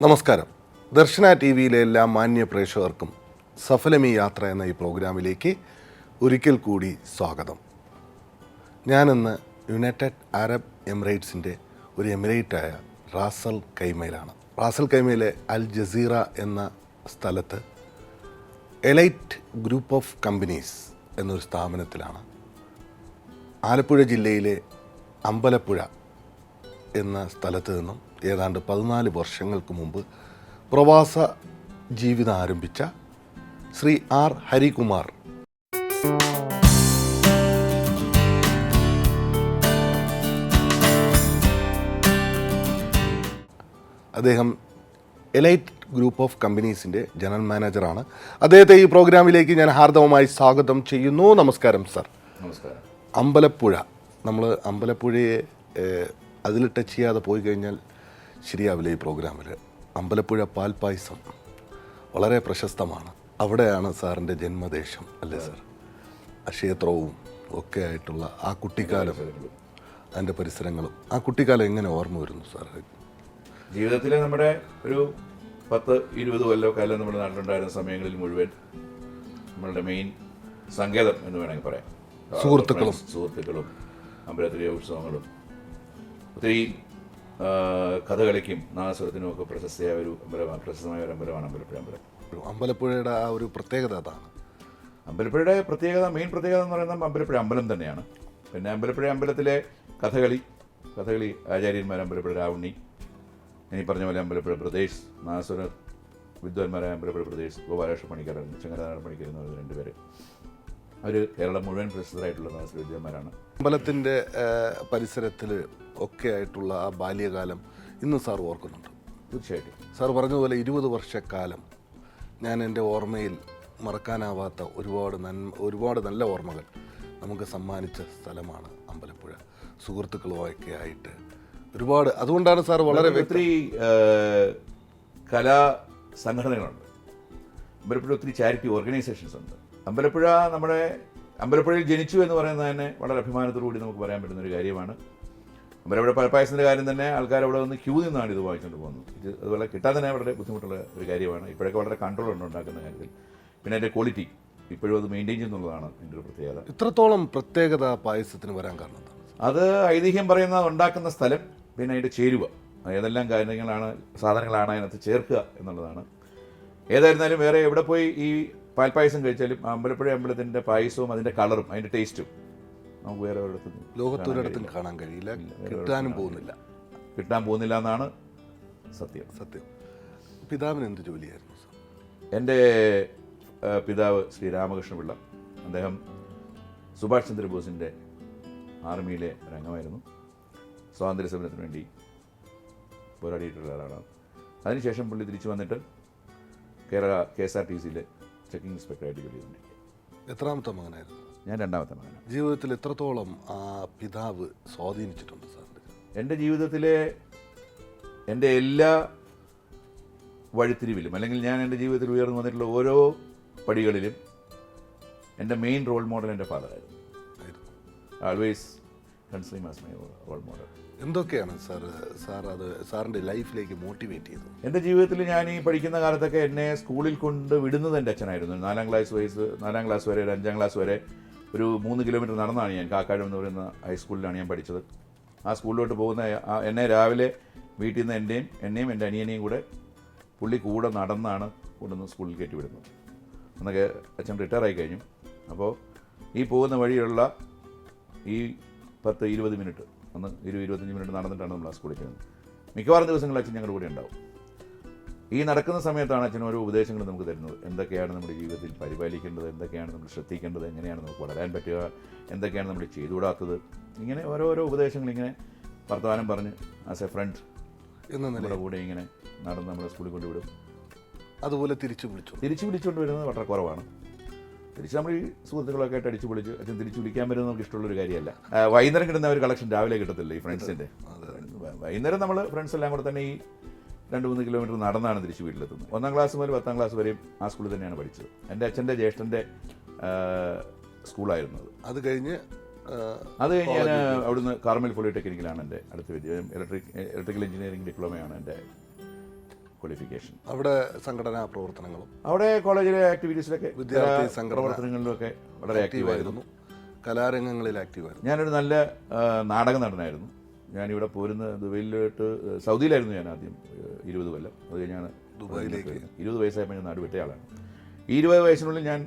നമസ്കാരം. ദർശന ടി വിയിലെ എല്ലാ മാന്യ പ്രേക്ഷകർക്കും സഫലമീ യാത്ര എന്ന ഈ പ്രോഗ്രാമിലേക്ക് ഒരിക്കൽ കൂടി സ്വാഗതം. ഞാനിന്ന് യുണൈറ്റഡ് അറബ് എമിറേറ്റ്സിൻ്റെ ഒരു എമിറേറ്റായ റാസൽ ഖൈമയിലാണ്. റാസൽ ഖൈമയിലെ അൽ ജസീറ എന്ന സ്ഥലത്ത് എലൈറ്റ് ഗ്രൂപ്പ് ഓഫ് കമ്പനീസ് എന്നൊരു സ്ഥാപനത്തിലാണ്. ആലപ്പുഴ ജില്ലയിലെ അമ്പലപ്പുഴ എന്ന സ്ഥലത്ത് നിന്നും ഏതാണ്ട് 14 വർഷങ്ങൾക്ക് മുമ്പ് പ്രവാസ ജീവിതം ആരംഭിച്ച ശ്രീ ആർ ഹരികുമാർ അദ്ദേഹം എലൈറ്റ് ഗ്രൂപ്പ് ഓഫ് കമ്പനീസിൻ്റെ ജനറൽ മാനേജറാണ്. അദ്ദേഹത്തെ ഈ പ്രോഗ്രാമിലേക്ക് ഞാൻ ഹാർദവമായി സ്വാഗതം ചെയ്യുന്നു. നമസ്കാരം സർ. നമസ്കാരം. അമ്പലപ്പുഴ, നമ്മൾ അമ്പലപ്പുഴയെ അതിൽ ടച്ച് ചെയ്യാതെ പോയി കഴിഞ്ഞാൽ ശരിയാവില്ല ഈ പ്രോഗ്രാമിൽ. അമ്പലപ്പുഴ പാൽപ്പായസം വളരെ പ്രശസ്തമാണ്. അവിടെയാണ് സാറിൻ്റെ ജന്മദേശം അല്ലേ സാർ? ക്ഷേത്രവും ഒക്കെ ആയിട്ടുള്ള ആ കുട്ടിക്കാലം, അതിൻ്റെ പരിസരങ്ങളും, ആ കുട്ടിക്കാലം എങ്ങനെ ഓർമ്മ വരുന്നു സാർ? ജീവിതത്തിൽ നമ്മുടെ ഒരു 10-20 കൊല്ലക്കാലം നമ്മുടെ നാട്ടിലുണ്ടായിരുന്ന സമയങ്ങളിൽ മുഴുവൻ നമ്മളുടെ മെയിൻ സങ്കേതം എന്ന് വേണമെങ്കിൽ പറയാം സുഹൃത്തുക്കളും അമ്പലത്തിലെ ഉത്സവങ്ങളും ഒത്തിരി കഥകളിക്കും നാദസ്വരത്തിനും ഒക്കെ പ്രശസ്തമായ ഒരു അമ്പലമാണ് അമ്പലപ്പുഴ അമ്പലം. അമ്പലപ്പുഴയുടെ ആ ഒരു പ്രത്യേകത അതാണ്. അമ്പലപ്പുഴയുടെ മെയിൻ പ്രത്യേകത എന്ന് പറയുന്നത് അമ്പലപ്പുഴ അമ്പലം തന്നെയാണ്. പിന്നെ അമ്പലപ്പുഴ അമ്പലത്തിലെ കഥകളി ആചാര്യന്മാർ അമ്പലപ്പുഴ രാവുണ്ണി, ഇനി പറഞ്ഞ പോലെ അമ്പലപ്പുഴ പ്രദേശ് നാദസ്വര വിദ്വാൻമാരായ അമ്പലപ്പുഴ പ്രദേശ് ഗോപാലകൃഷ്ണ പണിക്കർ, ശങ്കരനാരായണ പണിക്കർ എന്ന് പറയുന്ന 2 പേര്. അവർ കേരളം മുഴുവൻ പ്രസിദ്ധരായിട്ടുള്ള നാദസ്വര വിദ്വാൻമാരാണ്. അമ്പലത്തിൻ്റെ പരിസരത്തിൽ ഒക്കെ ആയിട്ടുള്ള ആ ബാല്യകാലം ഇന്ന് സാർ ഓർക്കുന്നുണ്ട്? തീർച്ചയായിട്ടും. സാർ പറഞ്ഞതുപോലെ 20 വർഷക്കാലം ഞാൻ എൻ്റെ ഓർമ്മയിൽ മറക്കാനാവാത്ത ഒരുപാട് നല്ല ഓർമ്മകൾ നമുക്ക് സമ്മാനിച്ച സ്ഥലമാണ് അമ്പലപ്പുഴ. സുഹൃത്തുക്കളുമൊക്കെ ആയിട്ട് ഒരുപാട്, അതുകൊണ്ടാണ് സാർ വളരെ ഒത്തിരി കലാ സംഘടനകളുണ്ട് അമ്പലപ്പുഴ, ഒത്തിരി ചാരിറ്റി ഓർഗനൈസേഷൻസ് ഉണ്ട്. അമ്പലപ്പുഴയിൽ ജനിച്ചു എന്ന് പറയുന്നത് തന്നെ വളരെ അഭിമാനത്തോടുകൂടി നമുക്ക് പറയാൻ പറ്റുന്ന ഒരു കാര്യമാണ്. അമ്പലപ്പുഴ പാൽപ്പായസത്തിൻ്റെ കാര്യം തന്നെ ആൾക്കാർ അവിടെ വന്ന് ക്യൂ നിന്നാണ് ഇത് വാങ്ങിച്ചുകൊണ്ട് പോകുന്നത്. അതുപോലെ കിട്ടാൻ തന്നെ വളരെ ബുദ്ധിമുട്ടുള്ള ഒരു കാര്യമാണ്. ഇപ്പോഴൊക്കെ വളരെ കൺട്രോൾ ഉണ്ട് ഉണ്ടാക്കുന്ന കാര്യത്തിൽ. പിന്നെ അതിൻ്റെ ക്വാളിറ്റി ഇപ്പോഴും അത് മെയിൻറ്റെയിൻ ചെയ്യുന്നുള്ളതാണ് എൻ്റെ ഒരു പ്രത്യേകത. ഇത്രത്തോളം പ്രത്യേകത പായസത്തിന് വരാൻ കാരണം അത് ഐതിഹ്യം പറയുന്ന ഉണ്ടാക്കുന്ന സ്ഥലം, പിന്നെ അതിൻ്റെ ചേരുവ, ഏതെല്ലാം സാധനങ്ങളാണ് അതിനകത്ത് ചേർക്കുക എന്നുള്ളതാണ്. ഏതായിരുന്നാലും വേറെ എവിടെ പോയി ഈ പാൽപ്പായസം കഴിച്ചാലും അമ്പലപ്പുഴ അമ്പലത്തിൻ്റെ പായസവും അതിൻ്റെ കളറും അതിൻ്റെ ടേസ്റ്റും നമുക്ക് വേറെ ഒരിടത്തും ലോകത്തൊരിടത്തും കാണാൻ കഴിയില്ല, കിട്ടാൻ പോകുന്നില്ല എന്നാണ് സത്യം. പിതാവിന് എന്ത് ജോലിയായിരുന്നു സാർ? എൻ്റെ പിതാവ് ശ്രീ രാമകൃഷ്ണപിള്ള, അദ്ദേഹം സുഭാഷ് ചന്ദ്രബോസിൻ്റെ ആർമിയിലെ അംഗമായിരുന്നു. സ്വാതന്ത്ര്യ സമരത്തിന് വേണ്ടി പോരാടിയിട്ടുള്ള ആളാണ്. അതിനുശേഷം പുള്ളി തിരിച്ചു വന്നിട്ട് കേരള KSRTCയിലെ ചെക്കിംഗ് ഇൻസ്പെക്ടറായിട്ട് ജോലി ചെയ്തിട്ടുണ്ട്. എത്രാമത്തെ മകനായിരുന്നു? ഞാൻ 2ാമത്തെ മകനാണ്. ജീവിതത്തിൽ എത്രത്തോളം ആ പിതാവ് സ്വാധീനിച്ചിട്ടുണ്ട് സാറിൻ്റെ? എൻ്റെ ജീവിതത്തിലെ എൻ്റെ എല്ലാ വഴിത്തിരിവിലും, അല്ലെങ്കിൽ ഞാൻ എൻ്റെ ജീവിതത്തിൽ ഉയർന്നു വന്നിട്ടുള്ള ഓരോ പടികളിലും എൻ്റെ മെയിൻ റോൾ മോഡൽ എൻ്റെ ഫാദറായിരുന്നു. Always consider him as my role model. എന്തൊക്കെയാണ് സാർ അത് സാറിൻ്റെ ലൈഫിലേക്ക് മോട്ടിവേറ്റ് ചെയ്തത്? എൻ്റെ ജീവിതത്തിൽ ഞാൻ ഈ പഠിക്കുന്ന കാലത്തൊക്കെ എന്നെ സ്കൂളിൽ കൊണ്ട് വിടുന്നത് എൻ്റെ അച്ഛനായിരുന്നു. 4ാം ക്ലാസ് വരെ, ഒരു 5ാം ക്ലാസ് വരെ ഒരു 3 കിലോമീറ്റർ നടന്നാണ് ഞാൻ കാക്കാഴം എന്ന് പറയുന്ന ഹൈസ്കൂളിലാണ് ഞാൻ പഠിച്ചത്. ആ സ്കൂളിലോട്ട് പോകുന്ന എന്നെ രാവിലെ വീട്ടിൽ നിന്ന് എന്നെയും എൻ്റെ അനിയനെയും കൂടെ പുള്ളി കൂടെ നടന്നാണ് കൊണ്ടുവന്ന് സ്കൂളിൽ കയറ്റി വിടുന്നത്. അന്നൊക്കെ അച്ഛൻ റിട്ടയർ ആയി കഴിഞ്ഞു. അപ്പോൾ ഈ പോകുന്ന വഴിയുള്ള ഈ 10-20 മിനിറ്റ്, അന്ന് 20-25 മിനിറ്റ് നടന്നിട്ടാണ് നമ്മൾ ആ സ്കൂളിൽ ചെയ്യുന്നത്. മിക്കവാറും ദിവസങ്ങളിൽ അച്ഛൻ ഞങ്ങളുടെ കൂടെ ഉണ്ടാവും. ഈ നടക്കുന്ന സമയത്താണ് അച്ഛൻ ഓരോ ഉപദേശങ്ങൾ നമുക്ക് തരുന്നത്. എന്തൊക്കെയാണ് നമ്മുടെ ജീവിതത്തിൽ പരിപാലിക്കേണ്ടത്, എന്തൊക്കെയാണ് നമ്മൾ ശ്രദ്ധിക്കേണ്ടത്, എങ്ങനെയാണ് നമുക്ക് വളരാൻ പറ്റുക, എന്തൊക്കെയാണ് നമ്മൾ ചെയ്തുകൂടാത്തത്, ഇങ്ങനെ ഓരോരോ ഉപദേശങ്ങൾ ഇങ്ങനെ വർത്തമാനം പറഞ്ഞ് ആസ് എ ഫ്രണ്ട് നമ്മുടെ കൂടെ ഇങ്ങനെ നടന്ന് നമ്മുടെ സ്കൂളിൽ കൊണ്ടുവിടും. അതുപോലെ തിരിച്ചു വിളിച്ചുകൊണ്ട് വരുന്നത് വളരെ കുറവാണ്. തിരിച്ച് നമ്മൾ ഈ സുഹൃത്തുക്കളൊക്കെ ആയിട്ട് അടിച്ചു പൊളിച്ച് അച്ഛൻ തിരിച്ചു വിളിക്കാൻ വരുന്നത് നമുക്ക് ഇഷ്ടമുള്ളൊരു കാര്യമല്ല. വൈകുന്നേരം കിട്ടുന്ന ഒരു കളക്ഷൻ രാവിലെ കിട്ടത്തില്ല ഈ ഫ്രണ്ട്സിൻ്റെ. വൈകുന്നേരം നമ്മൾ ഫ്രണ്ട്സ് എല്ലാം കൂടെ തന്നെ ഈ 2-3 കിലോമീറ്റർ നടന്നാണ് തിരിച്ച് വീട്ടിലെത്തുന്നത്. 1ാം ക്ലാസ് മുതൽ 10ാം ക്ലാസ് വരെയും ആ സ്കൂളിൽ തന്നെയാണ് പഠിച്ചത്. എൻ്റെ അച്ഛൻ്റെ ജ്യേഷ്ഠൻ്റെ സ്കൂളായിരുന്നു അത് കഴിഞ്ഞ് ഞാൻ അവിടുന്ന് കാർമൽ പോളിടെക്നിക്കിലാണ് എൻ്റെ അടുത്ത ഇലക്ട്രിക്കൽ എഞ്ചിനീയറിംഗ് ഡിപ്ലോമയാണ് എൻ്റെ ക്വാളിഫിക്കേഷൻ. അവിടെ സംഘടനാ പ്രവർത്തനങ്ങളും അവിടെ കോളേജിലെ ആക്ടിവിറ്റീസിലൊക്കെ വിദ്യാർത്ഥി സംഘടന പ്രവർത്തനങ്ങളിലൊക്കെ വളരെ ആക്റ്റീവായിരുന്നു. കലാരംഗങ്ങളിൽ ആക്റ്റീവായിരുന്നു. ഞാനൊരു നല്ല നാടക നടനായിരുന്നു. ഞാനിവിടെ പോരുന്ന ദുബൈയിലോട്ട് സൗദിയിലായിരുന്നു ഞാൻ ആദ്യം 20 കൊല്ലം. അത് കഴിഞ്ഞാണ് ദുബായിലേക്ക്. 20 വയസ്സായപ്പോൾ ഞാൻ നാട് വിട്ടയാളാണ്. ഈ 20 വയസ്സിനുള്ളിൽ ഞാൻ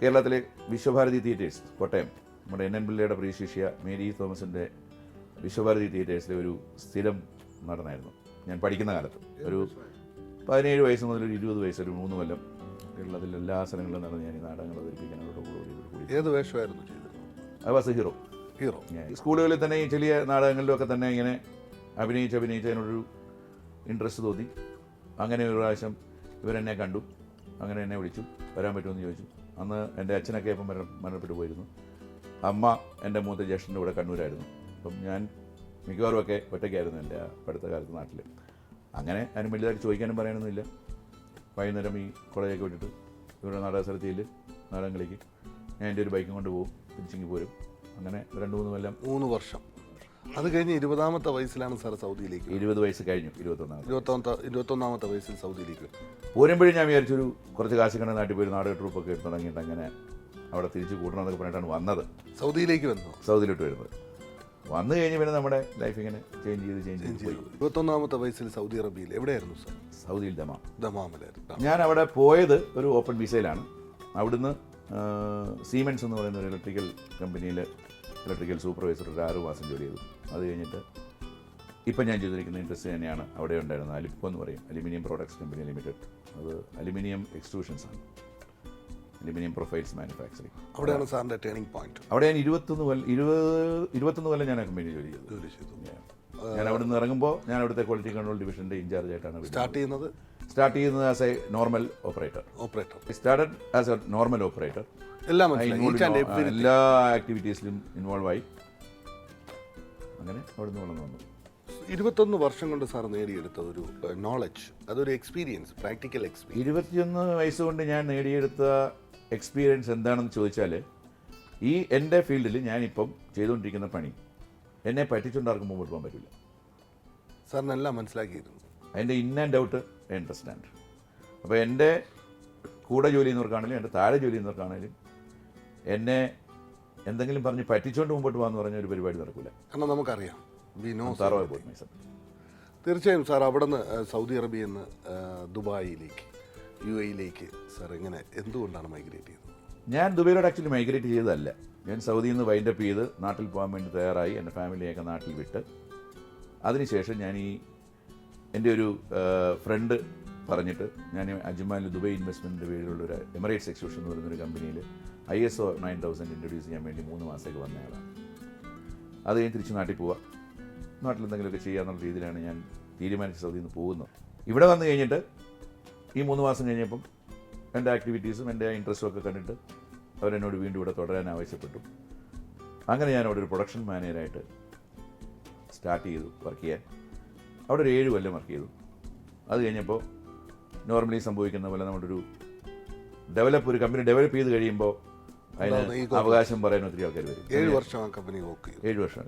കേരളത്തിലെ വിശ്വഭാരതി തിയേറ്റേഴ്സ് കോട്ടയം, നമ്മുടെ NN പിള്ളയുടെ പ്രിയ ശിഷ്യ മേരി തോമസിൻ്റെ വിശ്വഭാരതി തിയേറ്റേഴ്സിലെ ഒരു സ്ഥിരം നടനായിരുന്നു ഞാൻ പഠിക്കുന്ന കാലത്ത്. ഒരു 17 വയസ്സ് മുതൽ ഒരു 20 വയസ്സ്, ഒരു 3 കൊല്ലം കേരളത്തിൽ എല്ലാ സ്ഥലങ്ങളിലും നടന്ന് ഞാൻ ഈ നാടകങ്ങൾ അവതരിപ്പിക്കാൻ അവരോട് കൂടി. ഏത് വേഷമായിരുന്നു ചെയ്തത്? I was A hero. സ്കൂളുകളിൽ തന്നെ ഈ ചെറിയ നാടകങ്ങളിലൊക്കെ തന്നെ ഇങ്ങനെ അഭിനയിച്ചതിനൊരു ഇൻട്രസ്റ്റ് തോന്നി. അങ്ങനെ ഒരു പ്രാവശ്യം ഇവരെന്നെ കണ്ടു, അങ്ങനെ എന്നെ വിളിച്ചു, വരാൻ പറ്റുമെന്ന് ചോദിച്ചു. അന്ന് എൻ്റെ അച്ഛനൊക്കെ ഇപ്പം മരണപ്പെട്ടു പോയിരുന്നു. അമ്മ എൻ്റെ മൂത്ത ജ്യേഷ്ഠൻ്റെ കൂടെ കണ്ണൂരായിരുന്നു. അപ്പം ഞാൻ മിക്കവാറും ഒക്കെ ഒറ്റയ്ക്കായിരുന്നു എൻ്റെ അടുത്ത കാലത്ത് നാട്ടിൽ. അങ്ങനെ അതിന് വലുതായിട്ട് ചോദിക്കാനും പറയാനൊന്നുമില്ല. വൈകുന്നേരം ഈ കോളേജൊക്കെ വിട്ടിട്ട് ഇവരുടെ നാടക സ്ഥലത്തിൽ നാടകങ്ങളിലേക്ക് ഞാൻ എൻ്റെ ഒരു ബൈക്കും കൊണ്ട് പോകും, തിരിച്ചിങ്ങി പോരും. അങ്ങനെ 2-3 കൊല്ലം. 3 വർഷം. അത് കഴിഞ്ഞ് 20ാമത്തെ വയസ്സിലാണ് സാർ സൗദിയിലേക്ക്. 20 വയസ്സ് കഴിഞ്ഞു. 21ാമത്തെ വയസ്സിൽ സൗദിയിലേക്ക് പോരുമ്പോഴും ഞാൻ വിചാരിച്ചൊരു കുറച്ച് കാശ് കണ്ട നാട്ടിൽ പോയി നാടക ട്രൂപ്പൊക്കെ തുടങ്ങിയിട്ട് അങ്ങനെ അവിടെ തിരിച്ച് കൂട്ടണമെന്നൊക്കെ പറഞ്ഞിട്ടാണ് വന്നത്. സൗദിയിലേക്ക് സൗദിയിലോട്ട് വരുന്നത്. വന്നു കഴിഞ്ഞ് പിന്നെ നമ്മുടെ ലൈഫ് ഇങ്ങനെ ചേഞ്ച് ചെയ്ത് പോയി. 21ാമത്തെ വയസ്സിൽ സൗദി അറേബ്യയിൽ എവിടെയായിരുന്നു സാർ? സൗദിയിൽ ദമാമിലായിരുന്നു. ഞാൻ അവിടെ പോയത് ഒരു ഓപ്പൺ വിസയിലാണ്. അവിടുന്ന് സീമെൻസ് എന്ന് പറയുന്ന ഒരു ഇലക്ട്രിക്കൽ കമ്പനിയിൽ ഇലക്ട്രിക്കൽ സൂപ്പർവൈസർ ഒരു 6 മാസം ജോലി ചെയ്തു. അത് കഴിഞ്ഞിട്ട് ഇപ്പം ഞാൻ ചെയ്തിരിക്കുന്ന ഇൻഡസ്ട്രി തന്നെയാണ് അവിടെ ഉണ്ടായിരുന്നത്. അലിപ്കോ എന്ന് പറയും, അലുമിനിയം പ്രോഡക്ട്സ് കമ്പനി ലിമിറ്റഡ്. അത് അലുമിനിയം എക്സ്ട്രൂഷൻസ് ആണ്, അലുമിനിയം പ്രൊഫൈൽസ് മാനുഫാക്ചറിങ്. അവിടെയാണ് സാറിൻ്റെ ടേണിംഗ് പോയിന്റ്. അവിടെ ഞാൻ 21 കൊല്ലം ഞാൻ ആ കമ്പനി ജോലി ചെയ്തു. ഞാൻ അവിടെ നിന്ന് ഇറങ്ങുമ്പോൾ ഞാൻ അവിടുത്തെ ക്വാളിറ്റി കൺട്രോൾ ഡിവിഷൻ്റെ ഇൻചാർജ് ആയിട്ടാണ് സ്റ്റാർട്ട് ചെയ്യുന്നത് as A normal operator. Started as A normal operator. എല്ലാ ആക്ടിവിറ്റീസിലും ഇൻവോൾവ് ആയി. അങ്ങനെ അവിടെ നിന്ന് വളർന്നു വന്നു. 21 വർഷം കൊണ്ട് സാർ നേടിയെടുത്ത ഒരു നോളജ്, അതൊരു എക്സ്പീരിയൻസ്, പ്രാക്ടിക്കൽ എക്സ്പീരിയൻസ്. 21 വയസ്സുകൊണ്ട് ഞാൻ നേടിയെടുത്ത എക്സ്പീരിയൻസ് എന്താണെന്ന് ചോദിച്ചാൽ, ഈ എൻ്റെ ഫീൽഡിൽ ഞാനിപ്പം ചെയ്തുകൊണ്ടിരിക്കുന്ന പണി എന്നെ പറ്റിച്ചുകൊണ്ടാർക്കും മുമ്പോട്ട് പോകാൻ പറ്റില്ല. സാറിനെല്ലാം മനസ്സിലാക്കിയിരുന്നു. അതിൻ്റെ ഇൻ ആൻഡ് ഔട്ട് അണ്ടർസ്റ്റാൻഡ്. അപ്പോൾ എൻ്റെ കൂടെ ജോലി ചെയ്യുന്നവർക്കാണെങ്കിലും എൻ്റെ താഴെ ജോലി ചെയ്യുന്നവർക്കാണെങ്കിലും എന്നെ എന്തെങ്കിലും പറഞ്ഞ് പറ്റിച്ചുകൊണ്ട് മുമ്പോട്ട് പോകാമെന്ന് പറഞ്ഞ ഒരു പരിപാടി നടക്കില്ല. കാരണം നമുക്കറിയാം, തീർച്ചയായും. സാർ അവിടെ നിന്ന് സൗദി അറേബ്യയിൽ നിന്ന് ദുബായിലേക്ക്, UAE സാർ എങ്ങനെ, എന്തുകൊണ്ടാണ് മൈഗ്രേറ്റ് ചെയ്തത്? ഞാൻ ദുബൈയിലോട്ട് ആക്ച്വലി മൈഗ്രേറ്റ് ചെയ്തതല്ല. ഞാൻ സൗദിയിൽ നിന്ന് വൈൻഡപ്പ് ചെയ്ത് നാട്ടിൽ പോകാൻ വേണ്ടി തയ്യാറായി. എൻ്റെ ഫാമിലിയൊക്കെ നാട്ടിൽ വിട്ട് അതിനുശേഷം ഞാൻ എൻ്റെ ഒരു ഫ്രണ്ട് പറഞ്ഞിട്ട് ഞാൻ അജ്മാനിൽ ദുബൈ ഇൻവെസ്റ്റ്മെൻറ്റിൻ്റെ പേരിലുള്ള ഒരു എമിറേറ്റ്സ് എക്സ്ക്യൂഷൻ എന്ന് പറയുന്നൊരു കമ്പനിയിൽ ISO 9000 ഇൻട്രൊഡ്യൂസ് ചെയ്യാൻ വേണ്ടി 3 മാസത്തേക്ക് വന്നയാളാണ്. അത് കഴിഞ്ഞ് തിരിച്ച് നാട്ടിൽ പോവാം, നാട്ടിൽ എന്തെങ്കിലുമൊക്കെ ചെയ്യാന്നുള്ള രീതിയിലാണ് ഞാൻ തീരുമാനിച്ച് സൗദിയിൽ നിന്ന് പോകുന്നത്. ഇവിടെ വന്നു കഴിഞ്ഞിട്ട് ഈ 3 മാസം കഴിഞ്ഞപ്പം എൻ്റെ ആക്ടിവിറ്റീസും എൻ്റെ ഇൻട്രസ്റ്റും ഒക്കെ കണ്ടിട്ട് അവരെന്നോട് വീണ്ടും ഇവിടെ തുടരാൻ ആവശ്യപ്പെട്ടു. അങ്ങനെ ഞാൻ അവിടെ ഒരു പ്രൊഡക്ഷൻ മാനേജറായിട്ട് സ്റ്റാർട്ട് ചെയ്തു വർക്ക് ചെയ്യാൻ. അവിടെ ഒരു 7 കൊല്ലം വർക്ക് ചെയ്തു. അത് കഴിഞ്ഞപ്പോൾ നോർമലി സംഭവിക്കുന്ന പോലെ നമ്മളൊരു ഒരു കമ്പനി ഡെവലപ്പ് ചെയ്ത് കഴിയുമ്പോൾ അതിന് അവകാശം പറയാൻ ഒത്തിരി ആൾക്കാർ വരും. 7 വർഷം കമ്പനി വർക്ക് ചെയ്തു. 7 വർഷം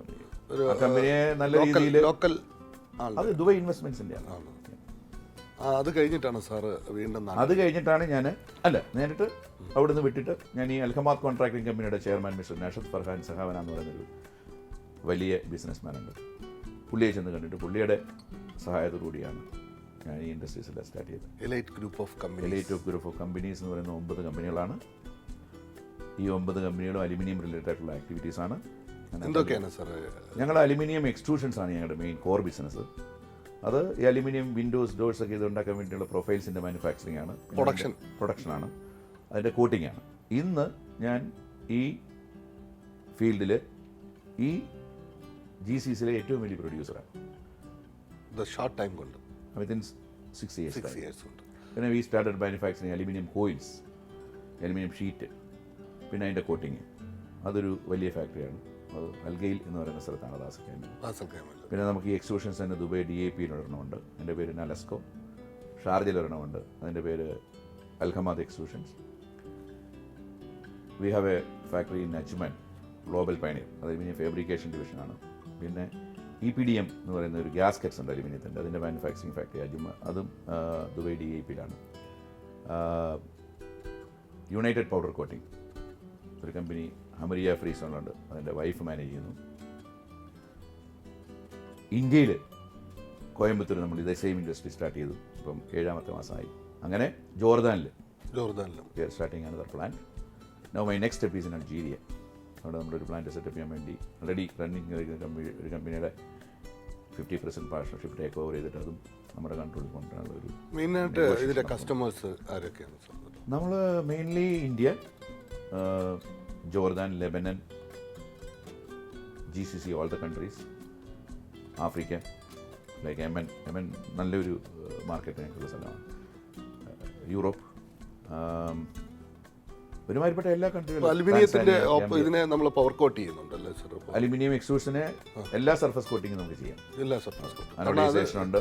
കമ്പനിയെ നല്ല രീതിയിൽ അത് ദുബൈ ഇൻവെസ്റ്റ്മെന്റ്സിൻ്റെ ആണ്. അത് കഴിഞ്ഞിട്ടാണ് സാറ് വീണ്ടും അത് കഴിഞ്ഞിട്ടാണ് ഞാൻ നേരിട്ട് അവിടെ നിന്ന് വിട്ടിട്ട് ഞാൻ ഈ അൽഹമാദ് കോൺട്രാക്ടിംഗ് കമ്പനിയുടെ ചെയർമാൻ മിസ്റ്റർ നഷദ് ഫർഹാൻ സഹാവന എന്ന് പറയുന്നൊരു വലിയ ബിസിനസ്മാൻ ഉണ്ട്. പുള്ളിയെ ചെന്ന് കണ്ടിട്ട് പുള്ളിയുടെ സഹായത്തോടു കൂടിയാണ് ഞാൻ ഈ ഇൻഡസ്ട്രീസെല്ലാം സ്റ്റാർട്ട് ചെയ്തത്. എലൈറ്റ് ഗ്രൂപ്പ് ഓഫ് കമ്പനീസ് എന്ന് പറയുന്ന 9 കമ്പനികളാണ്. ഈ 9 കമ്പനികളും അലുമിനിയം റിലേറ്റഡ് ആയിട്ടുള്ള ആക്ടിവിറ്റീസാണ്. എന്തൊക്കെയാണ് സാർ? ഞങ്ങളുടെ അലുമിനിയം എക്സ്ട്രൂഷൻസ് ആണ് ഞങ്ങളുടെ മെയിൻ കോർ ബിസിനസ്. അത് ഈ അലുമിനിയം വിൻഡോസ്, ഡോർസ് ഒക്കെ ഇത് ഉണ്ടാക്കാൻ വേണ്ടിയുള്ള പ്രൊഫൈൽസിൻ്റെ മാനുഫാക്ചറിങ് ആണ്, പ്രൊഡക്ഷനാണ്, അതിൻ്റെ കോട്ടിംഗ് ആണ്. ഇന്ന് ഞാൻ ഈ ഫീൽഡിൽ ഈ GCCയിലെ ഏറ്റവും വലിയ പ്രൊഡ്യൂസറാണ്. ഷോർട്ട് ടൈം കൊണ്ട് വിത്തിൻ 6 ഇയേഴ്സ് കൊണ്ട്. പിന്നെ we started manufacturing aluminium coils, aluminium sheet, പിന്നെ അതിൻ്റെ കോട്ടിങ്. അതൊരു വലിയ ഫാക്ടറിയാണ്. അത് അൽഗയിൽ എന്ന് പറയുന്ന സ്ഥലത്താണ്, റാസൽ ഖൈമയിൽ. പിന്നെ നമുക്ക് ഈ എക്സ്ട്രൂഷൻസ് തന്നെ ദുബൈ DAPയിൽ ഒരെണ്ണമുണ്ട്, അതിൻ്റെ പേര് നലസ്കോ. ഷാർജയിൽ ഒരെണ്ണമുണ്ട്, അതിൻ്റെ പേര് Al Hamad extrusions. We have a factory in Ajman, global pioneer, അത് അലുമിനിയം ഫാബ്രിക്കേഷൻ ഡിവിഷനാണ്. പിന്നെ EPDM എന്ന് പറയുന്ന ഒരു ഗ്യാസ്കറ്റ്സ് ഉണ്ട് അലുമിനിയത്തിൻ്റെ, അതിൻ്റെ മാനുഫാക്ചറിങ് ഫാക്ടറി അതും ദുബൈ DIP-യിലാണ്. യുണൈറ്റഡ് പൗഡർ കോട്ടിംഗ് ഒരു കമ്പനി ഹമരിയ ഫ്രീസോണിലുണ്ട്, അതിൻ്റെ വൈഫ് മാനേജ് ചെയ്യുന്നു. ഇന്ത്യയിൽ കോയമ്പത്തൂർ നമ്മൾ ഇതേ സെയിം ഇൻഡസ്ട്രി സ്റ്റാർട്ട് ചെയ്തു, ഇപ്പം 7ാമത്തെ മാസമായി. അങ്ങനെ ജോർദാനിലും സ്റ്റാർട്ടിങ് ആണ് plant. No my next step is in Algeria. അവിടെ നമ്മളൊരു പ്ലാന്റ് സെറ്റപ്പ് ചെയ്യാൻ വേണ്ടി ഓൾറെഡി റണ്ണിങ് ഒരു കമ്പനിയുടെ 50% പാർട്ണർഷിപ്പ് ടേക്ക് ഓവർ ചെയ്തിട്ട് അതും നമ്മുടെ കൺട്രോളിൽ കൊണ്ടുവരാനുള്ള ഒരു മെയിനായിട്ട് ഇതിൻ്റെ കസ്റ്റമേഴ്സ് ആരൊക്കെയാണ് സാർ? നമ്മൾ mainly India, Jordan, Lebanon, GCC, all the countries, Africa, like Yemen നല്ലൊരു മാർക്കറ്റ് ഞങ്ങൾക്കുള്ള സ്ഥലമാണ്, യൂറോപ്പ്, ഒരുമാതിരിപ്പെട്ട എല്ലാ കൺട്രികളും. അലുമിനിയത്തിന്റെ ഇതിനെ നമ്മൾ പവർ കോട്ട് ചെയ്യുന്നുണ്ടല്ലേ സർ? അലുമിനിയം എക്സ്ട്രൂഷനെ എല്ലാ സർഫസ് കോട്ടിങ്ങും നമുക്ക് ചെയ്യാം. എല്ലാ സർഫസ് കോട്ടിംഗ്, അനോഡൈസേഷൻ ഉണ്ട്,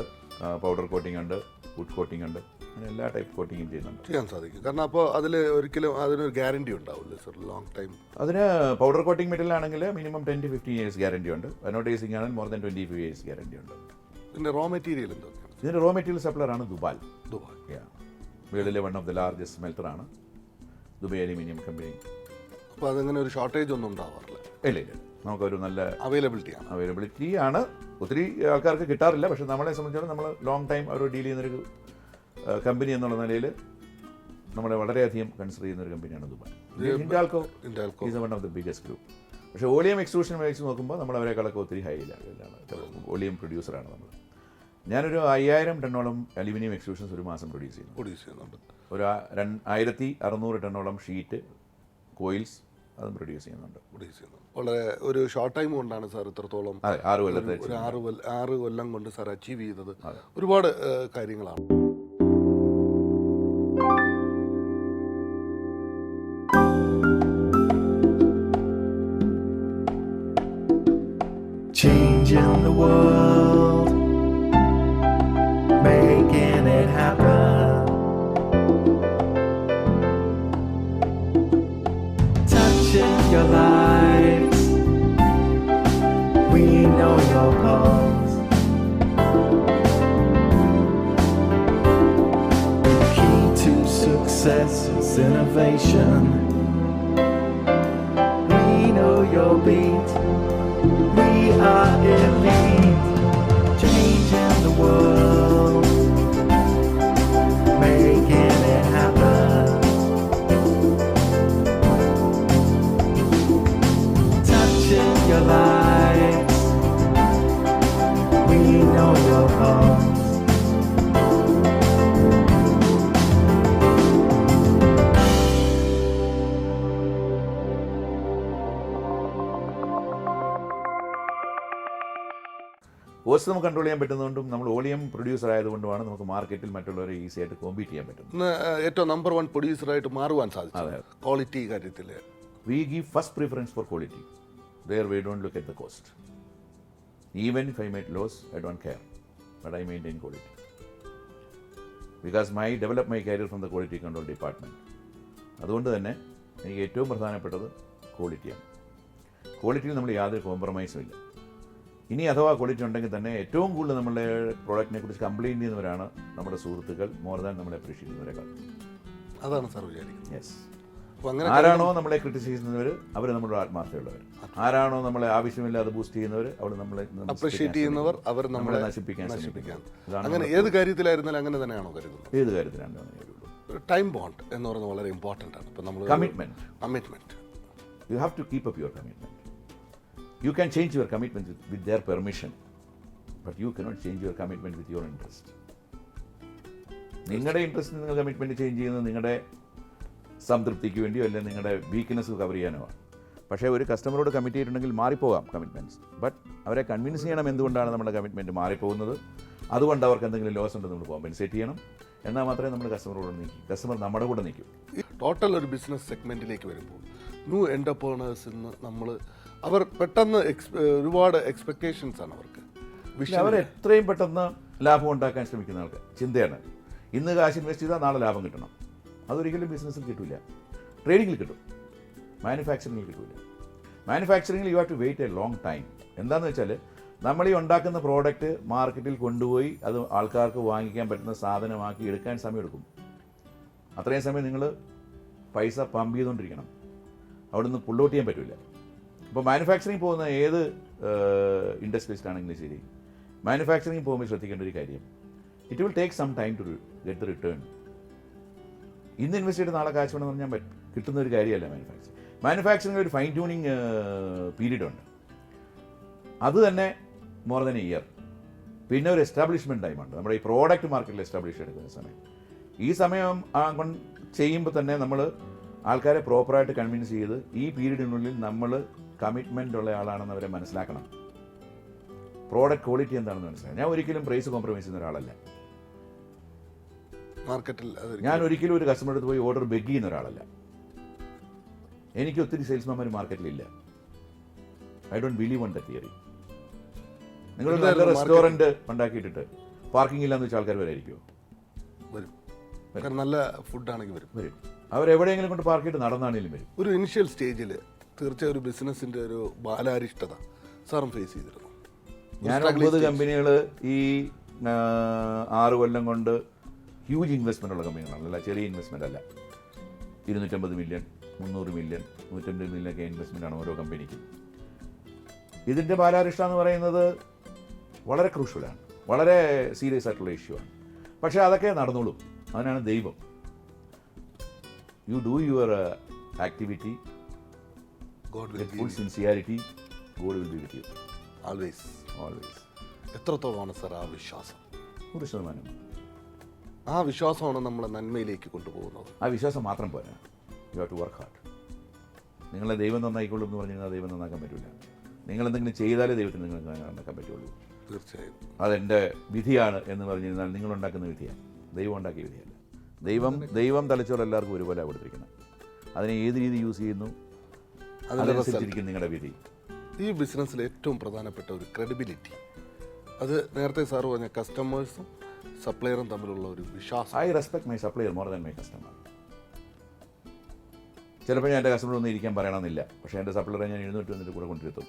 പൗഡർ കോട്ടിംഗ് ഉണ്ട്, വുഡ് കോട്ടിംഗ് ഉണ്ട്, അങ്ങനെ എല്ലാ ടൈപ്പ് കോട്ടിങ്ങും ചെയ്യുന്നുണ്ട്. ചെയ്യാൻ സാധിക്കും. കാരണം അപ്പോൾ അതിൽ ഒരിക്കലും അതിനൊരു ഗ്യാരണ്ടി ഉണ്ടാവില്ലേ സർ ലോങ് ടൈം? അതിന് പൗഡർ കോട്ടിംഗ് മെറ്റീരിയൽ ആണെങ്കിൽ മിനിമം 10 to 15 years ഗ്യാരണ്ടി ഉണ്ട്. അനോഡൈസിംഗ് ആണെങ്കിൽ മോർ ദാൻ 25 years ഗ്യാരണ്ടി ഉണ്ട്. ഇതിൻ്റെ റോ മെറ്റീരിയൽ എന്തൊക്കെയാണ്? ഇതിൻ്റെ റോ മെറ്റീരിയൽ സപ്ലർ ആണ് ദുബായ്. ദുബായ് വേൾഡിലെ വൺ ഓഫ് ദ ലാർജസ്റ്റ് സ്മെൽറ്ററാണ് ദുബായ് അലുമിനിയം കമ്പനി. അപ്പോൾ അതങ്ങനെ ഒരു ഷോർട്ടേജ് ഒന്നും ഉണ്ടാവാറില്ല? ഇല്ല, നമുക്കൊരു നല്ല അവൈലബിലിറ്റി ആണ്. ഒത്തിരി ആൾക്കാർക്ക് കിട്ടാറില്ല, പക്ഷെ നമ്മളെ സംബന്ധിച്ചിടത്തോളം നമ്മൾ ലോങ് ടൈം അവരോട് ഡീൽ ചെയ്യുന്നൊരു കമ്പനി എന്നുള്ള നിലയിൽ നമ്മളെ വളരെയധികം കൺസിഡർ ചെയ്യുന്നൊരു കമ്പനിയാണ് Dubai. Hindalco is one of the biggest group. പക്ഷേ ഓളിയം എക്സ്ട്രൂഷൻ വെച്ച് നോക്കുമ്പോൾ നമ്മൾ അവരെക്കാളൊക്കെ ഒത്തിരി ഹൈയിലാണ്. ഓളിയം പ്രൊഡ്യൂസറാണ് നമ്മൾ. ഞാനൊരു 5000 ടണ്ണോളം അലുമിനിയം എക്സ്ട്രൂഷൻസ് ഒരു മാസം പ്രൊഡ്യൂസ് ചെയ്യുന്നുണ്ട്. ഒരു 2600 ടണ്ണോളം ഷീറ്റ് കോയിൽസ് അതും പ്രൊഡ്യൂസ് ചെയ്യുന്നുണ്ട്. വളരെ ഒരു ഷോർട്ട് ടൈം കൊണ്ടാണ് സാർ ഇത്രത്തോളം, 6 കൊല്ലത്തെ ഒരു 6 കൊല്ലം കൊണ്ട് സാർ അച്ചീവ് ചെയ്തത് ഒരുപാട് കാര്യങ്ങളാണ്. Changing the world, making it happen, touching your lives, we know your pulse, the key to success is innovation, we know your beat, we are elite, changing the world, making it happen, touching your lives, we know your pulse. Cost നമുക്ക് control ചെയ്യാൻ പറ്റുന്നതുകൊണ്ടും നമ്മൾ ഓളിയം producer ആയതുകൊണ്ടുമാണ് നമുക്ക് മാർക്കറ്റിൽ മറ്റുള്ളവരെ easy ആയിട്ട് compete ചെയ്യാൻ പറ്റുന്നത്. ഇന്ന് ഏറ്റവും നമ്പർ 1 പ്രൊഡ്യൂസറായിട്ട് മാറുവാൻ സാധിച്ചു ക്വാളിറ്റി കാര്യത്തിൽ. We give first preference four quality. There we don't look at the cost. Even if I make loss, I don't care, but I maintain quality. Because I developed my career from the quality control department. അതുകൊണ്ട് തന്നെ എനിക്ക് ഏറ്റവും പ്രധാനപ്പെട്ടത് ക്വാളിറ്റിയാണ്. ക്വാളിറ്റിയിൽ നമ്മൾ യാതൊരു കോംപ്രമൈസും ഇല്ല. ഇനി അഥവാ ക്വാളിറ്റി ഉണ്ടെങ്കിൽ തന്നെ ഏറ്റവും കൂടുതൽ നമ്മളുടെ പ്രോഡക്റ്റിനെ കുറിച്ച് കംപ്ലയിൻറ്റ് ചെയ്യുന്നവരാണ് നമ്മുടെ സുഹൃത്തുക്കൾ, മോർ ദാൻ നമ്മളെ അപ്രീഷിയേറ്റ് ചെയ്യുന്നവരെക്കാൾ. അതാണ് സാർ വിചാരിക്കുന്നത്. യെസ്. ആരാണോ നമ്മളെ ക്രിട്ടിസൈസ് ചെയ്യുന്നവർ അവർ നമ്മുടെ ആത്മാർത്ഥതയുള്ളവർ, ആരാണോ നമ്മളെ ആവശ്യമില്ലാതെ ബൂസ്റ്റ് ചെയ്യുന്നവർ അവർ നമ്മളെ അപ്രീഷിയേറ്റ് ചെയ്യുന്നവർ അവർ നമ്മളെ നശിപ്പിക്കാൻ. അങ്ങനെ ഏത് കാര്യത്തിലായിരുന്നാലും അങ്ങനെ തന്നെയാണോ കരുതുന്നത്? ഏത് കാര്യത്തിലാണ് ടൈം ബോണ്ട് എന്ന് പറയുന്നത് വളരെ ഇമ്പോർട്ടൻ്റ് ആണ്. ഇപ്പം നമ്മൾ commitment you have to keep up your commitment. You can change your commitment with their permission, but you cannot change your commitment with your interest. നിങ്ങളുടെ ഇൻട്രസ്റ്റ് നിങ്ങൾ കമ്മിറ്റ്മെൻറ്റ് ചേഞ്ച് ചെയ്യുന്നത് നിങ്ങളുടെ സംതൃപ്തിക്ക് വേണ്ടിയോ അല്ലെങ്കിൽ നിങ്ങളുടെ വീക്ക്നെസ് കവർ ചെയ്യാനോ. പക്ഷേ ഒരു കസ്റ്റമറോട് കമ്മിറ്റ് ചെയ്തിട്ടുണ്ടെങ്കിൽ മാറിപ്പോകാം കമ്മിറ്റ്മെൻറ്റ്സ്, ബട്ട് അവരെ കൺവിൻസ് ചെയ്യണം എന്തുകൊണ്ടാണ് നമ്മുടെ കമ്മിറ്റ്മെൻറ്റ് മാറിപ്പോകുന്നത്, അതുകൊണ്ട് അവർക്ക് എന്തെങ്കിലും ലോസ് ഉണ്ടെന്ന് നമ്മൾ കോമ്പൻസേറ്റ് ചെയ്യണം. എന്നാൽ മാത്രമേ നമ്മൾ കസ്റ്റമറോട് നിൽക്കും, കസ്റ്റമർ നമ്മുടെ കൂടെ നിൽക്കും. ടോട്ടൽ ഒരു ബിസിനസ് സെഗ്മെൻറ്റിലേക്ക് വരുമ്പോൾ ന്യൂ എൻ്റർപ്രണേഴ്സിൽ നിന്ന് നമ്മൾ അവർ പെട്ടെന്ന് ഒരുപാട് എക്സ്പെക്റ്റേഷൻസ് ആണ് അവർക്ക്. അവർ എത്രയും പെട്ടെന്ന് ലാഭം ഉണ്ടാക്കാൻ ശ്രമിക്കുന്ന ആൾക്ക് ചിന്തയാണ്. ഇന്ന് കാശ് ഇൻവെസ്റ്റ് ചെയ്താൽ നാളെ ലാഭം കിട്ടണം. അതൊരിക്കലും ബിസിനസ്സിൽ കിട്ടില്ല. ട്രേഡിങ്ങിൽ കിട്ടും, മാനുഫാക്ചറിങ്ങിൽ കിട്ടില്ല. മാനുഫാക്ചറിങ്ങിൽ you have to wait a long time. എന്താണെന്ന് വെച്ചാൽ നമ്മൾ ഈ ഉണ്ടാക്കുന്ന പ്രോഡക്റ്റ് മാർക്കറ്റിൽ കൊണ്ടുപോയി അത് ആൾക്കാർക്ക് വാങ്ങിക്കാൻ പറ്റുന്ന സാധനമാക്കി എടുക്കാൻ സമയമെടുക്കും. അത്രയും സമയം നിങ്ങൾ പൈസ പമ്പ് ചെയ്തുകൊണ്ടിരിക്കണം, അവിടെ നിന്ന് പുൾ ഔട്ട് ചെയ്യാൻ പറ്റില്ല. ഇപ്പോൾ മാനുഫാക്ചറിങ് പോകുന്ന ഏത് ഇൻഡസ്ട്രീസിലാണെങ്കിലും ശരി, മാനുഫാക്ചറിങ് പോകുമ്പോൾ ശ്രദ്ധിക്കേണ്ട ഒരു കാര്യം, it will take some time to get the return. ഇന്ന് ഇൻവെസ്റ്റ് ചെയ്ത് നാളെ കാശ് വേണമെന്ന് പറഞ്ഞാൽ കിട്ടുന്ന ഒരു കാര്യമല്ല മാനുഫാക്ചറിങ് ഒരു ഫൈൻ ട്യൂണിങ് പീരീഡ് ഉണ്ട്, അത് തന്നെ മോർ ദാൻ എ ഇയർ. പിന്നെ ഒരു എസ്റ്റാബ്ലിഷ്മെൻറ്റ് ടൈമുണ്ട്, നമ്മുടെ ഈ പ്രോഡക്റ്റ് മാർക്കറ്റിൽ എസ്റ്റാബ്ലിഷ് എടുക്കുന്ന സമയം. ഈ സമയം ചെയ്യുമ്പോൾ തന്നെ നമ്മൾ ആൾക്കാരെ പ്രോപ്പറായിട്ട് കൺവിൻസ് ചെയ്ത് ഈ പീരീഡിനുള്ളിൽ നമ്മൾ കമ്മിറ്റ്മെൻ്റ് ഉള്ള ആളാണെന്ന് അവരെ മനസ്സിലാക്കണം. പ്രോഡക്റ്റ് ക്വാളിറ്റി എന്താണെന്ന് മനസ്സിലാക്കണം. ഞാൻ ഒരിക്കലും പ്രൈസ് കോംപ്രമൈസ് ചെയ്യുന്ന ഒരാളല്ല. മാർക്കറ്റിൽ ഞാൻ ഒരിക്കലും ഒരു കസ്റ്റമർ അടുത്ത് പോയി ഓർഡർ ബെഗ് ചെയ്യുന്ന ഒരാളല്ല. എനിക്ക് ഒത്തിരി സെയിൽസ്മാൻമാർ മാർക്കറ്റിലില്ല. I don't believe on the theory. നിങ്ങൾ നല്ല റെസ്റ്റോറൻറ്റ് ഉണ്ടാക്കിയിട്ടിട്ട് പാർക്കിംഗ് ഇല്ലാന്ന് വെച്ചാൽ ആൾക്കാർ വരായിരിക്കുമോ? വരും. നല്ല ഫുഡാണെങ്കിൽ വരും. അവരെവിടെയെങ്കിലും കൊണ്ട് പാർക്ക് ചെയ്തിട്ട് നടന്നാണെങ്കിലും വരും. ഒരു ഇനിഷ്യൽ സ്റ്റേജിൽ തീർച്ചയായും ഒരു ബിസിനസ്സിൻ്റെ ഒരു ബാലാരിഷ്ടത സാറും ഫേസ് ചെയ്തിരുന്നു. ഞാൻ 9 കമ്പനികൾ ഈ 6 കൊല്ലം കൊണ്ട് ഹ്യൂജ് ഇൻവെസ്റ്റ്മെൻ്റ് ഉള്ള കമ്പനികളാണ്, അല്ല ചെറിയ ഇൻവെസ്റ്റ്മെൻ്റ് അല്ല. 250 മില്യൺ, 300 മില്യൺ, 150 മില്യൺ ഒക്കെ ഇൻവെസ്റ്റ്മെൻ്റാണ് ഓരോ കമ്പനിക്കും. ഇതിൻ്റെ ബാലാരിഷ്ട എന്ന് പറയുന്നത് വളരെ ക്രൂഷ്യലാണ്, വളരെ സീരിയസ് ആയിട്ടുള്ള ഇഷ്യൂ ആണ്. പക്ഷേ അതൊക്കെ നടന്നോളും, അതിനാണ് ദൈവം. You do your activity with full sincerity, God will be with you always. എത്രത്തോളമാണ് സാർ ആ വിശ്വാസം? 100%. ആ വിശ്വാസമാണ് നമ്മളെ നന്മയിലേക്ക് കൊണ്ടുപോകുന്നത്. ആ വിശ്വാസം മാത്രം പോരാ, you have to work hard. നിങ്ങളെ ദൈവം നന്നായിക്കൊള്ളും എന്ന് പറഞ്ഞു കഴിഞ്ഞാൽ ദൈവം നന്നാക്കാൻ പറ്റില്ല. നിങ്ങളെന്തെങ്കിലും ചെയ്താലേ ദൈവത്തിന് നിങ്ങൾക്ക് നന്നാക്കാൻ പറ്റുള്ളൂ. തീർച്ചയായും അതെൻ്റെ വിധിയാണ് എന്ന് പറഞ്ഞു കഴിഞ്ഞാൽ നിങ്ങളുണ്ടാക്കുന്ന വിധിയാണ്, ദൈവം ഉണ്ടാക്കിയ വിധിയല്ല. ദൈവം തലച്ചോറ് എല്ലാവർക്കും ഒരുപോലെ കൊടുത്തിരിക്കണം. അതിനെ ഏത് രീതി യൂസ് ചെയ്യുന്നു അതിനനുസരിച്ചിരിക്കും നിങ്ങളുടെ വിധി. ഈ ബിസിനസ്സിൽ ഏറ്റവും പ്രധാനപ്പെട്ട ഒരു ക്രെഡിബിലിറ്റി, അത് നേരത്തെ സാറ് പറഞ്ഞ കസ്റ്റമേഴ്സും സപ്ലയറും തമ്മിലുള്ള ഒരു വിശ്വാസം. I respect my supplier more than my customer. ചിലപ്പോൾ ഞാൻ എൻ്റെ കസ്റ്റമർ ഒന്നും ഇരിക്കാൻ പറയണമെന്നില്ല, പക്ഷേ എൻ്റെ സപ്ലയറെ ഞാൻ എഴുന്നേറ്റ് വന്നിട്ട് കൂടെ കൊണ്ടിരുത്തും.